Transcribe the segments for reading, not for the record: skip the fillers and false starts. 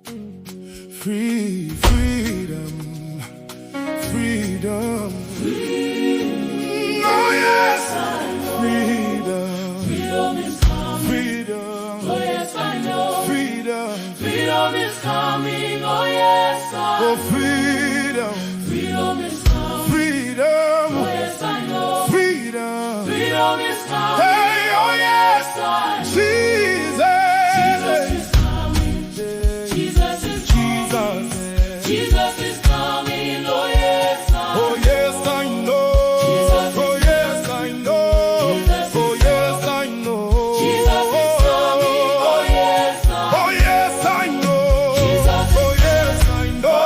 Freedom, freedom, freedom. Oh yes, freedom. Freedom is coming. Freedom. Oh yes, I know. Freedom. Freedom is coming. Oh yes, I know. Oh freedom. Freedom is coming. Freedom. Oh yes, I know. Freedom. Freedom is coming. Hey, oh yes, I know. Jesus. Jesus is coming. Jesus is coming. Jesus is coming. Oh yes, I know. Oh yes, I know. Oh yes, I know. Oh yes, I know. Jesus is coming. Oh yes, I know. Oh yes, I know. Oh yes, I know.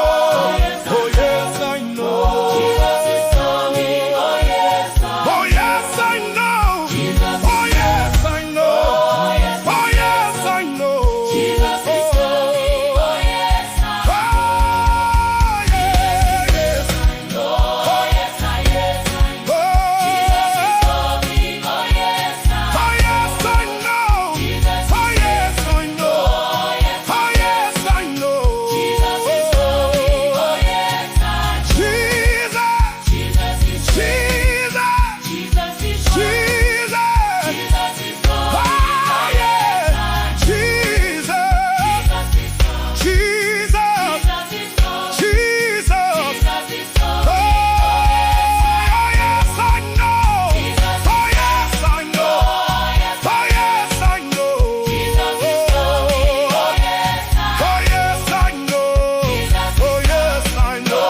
Oh yes, I know. Jesus is coming. Oh yes, I know. Oh yes, I know. Oh yes, I know. Oh yes, I know. Jesus is coming. Oh yes, I know. Oh yes, Oh yes, I yes, I know. oh Jesus is coming. Oh yes, I know. oh yes, I know. Jesus Oh yes, I know. oh yes, Oh yes, I know. Jesus is coming. Oh yes, I know. Jesus, Jesus is Jesus, Jesus is Jesus. Jesus is coming. Oh yeah, Jesus, Jesus is Jesus, coming. Jesus is coming. Jesus. Jesus is Oh coming. yes, I know. Oh yes, I know. Oh yes, I know. Jesus is coming. Oh yes, I know. Oh yes, I know. Oh yes, I know.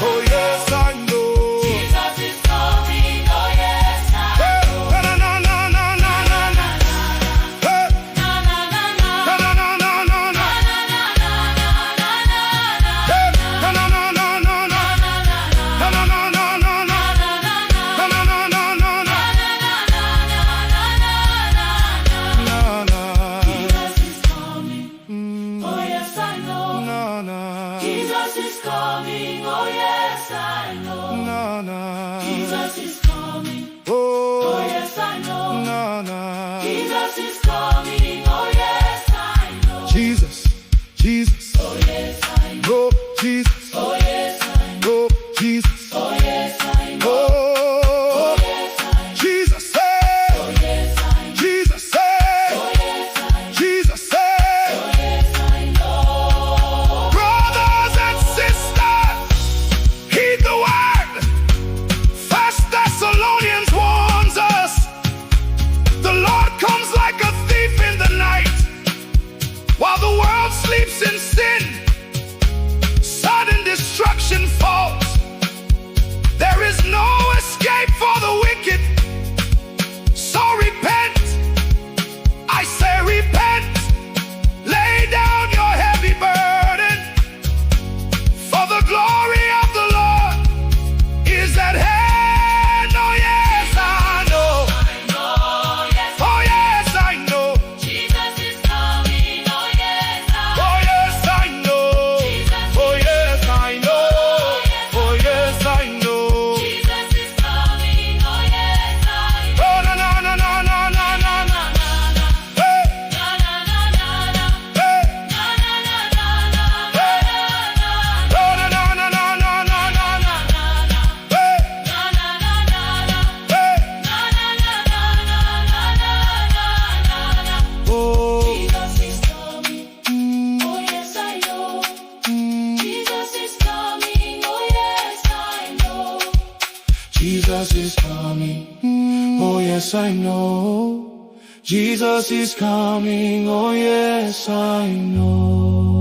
Oh yes, I know. Jesus is coming. Oh yes, I Hey, na na na na na na na. Hey, na na na na na na na na na na. Hey, na na na na na na. Na na na na na na. Na na na na na na. Na na. Jesus is coming. Oh yes, I know. Na na. Jesus is coming. Oh yes, I know. Na na. Jesus is coming. Oh Oh, yes, I know. na na. Jesus is coming. Oh yes, I know. Jesus, Jesus, Oh yes, I know. oh Jesus, Oh yes, I know. oh Jesus, Oh yes, I know. oh Oh yes, I know. Jesus, Oh say, yes, I know. Jesus, say, Oh yes, I know. Jesus, say. Oh yes, I know. Brothers and sisters, heed the word. First Thessalonians warns us. The Lord comes like a thief in the night. While the world sleeps in sin, sudden destruction falls. There is no escape for the wicked. So repent, I say repent. Lay down your heavy burden, for the glory of the Lord is at hand. Oh yes, I know. Oh yes, I know. Jesus is coming. Oh yes, I know. Oh yes, I know. Oh yes, I know. Oh yes, I know. Jesus is coming. Oh yes, I know. Oh na na na na na na na na. Hey, Na na na na na. hey, Na na na na na. hey. Oh na na na na na na na na. Hey, Na na na na na. hey. Na na na na na na. Oh, Jesus is coming. Oh yes, I know. Jesus is coming. Oh yes, I know. Jesus is coming. Oh yes, I know. Jesus is coming. Oh yes, I know.